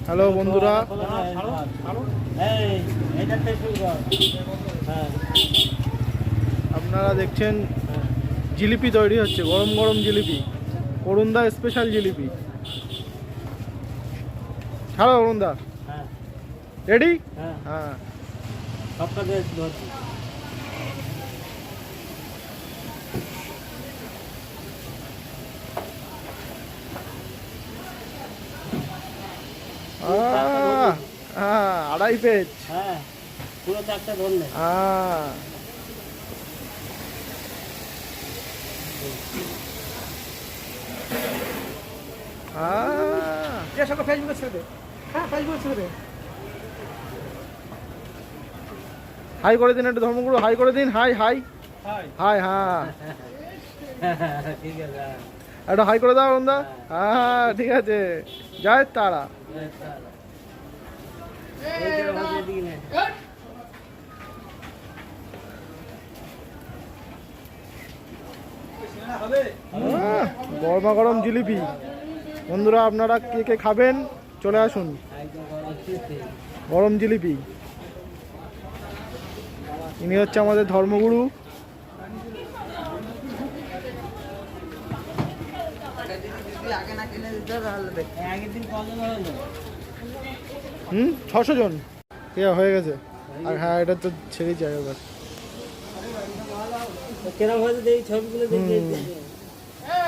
Hello বন্ধুরা, আপনারা দেখছেন জিলিপি তৈরি হচ্ছে, গরম গরম জিলিপি, অরুণদা স্পেশাল জিলিপি। ছাড়ো অরুণদা, রেডি? হ্যাঁ, আড়াই পেজ, পুরো চারটা ধরলে ফেসবুকে ছেড়ে দে। হ্যাঁ, ফেসবুকে ছেড়ে দে। হাই করে দিন একটু ধর্মগুরু, হাই করে দিন। হাই হাই হাই, হ্যাঁ ঠিক আছে। একটু হাই করে দাও অরুণদা। হ্যাঁ ঠিক আছে, জয় তারা। গরমা গরম জিলিপি। বন্ধুরা, আপনারা কে কে খাবেন চলে আসুন। গরম জিলিপি। ইনি হচ্ছে আমাদের ধর্মগুরু। হুম, 600 জন হয়ে গেছে। আর হ্যাঁ, এটা তো ছেড়েই যায় এবার। কেরম হয়েছে ছবিগুলো দেখে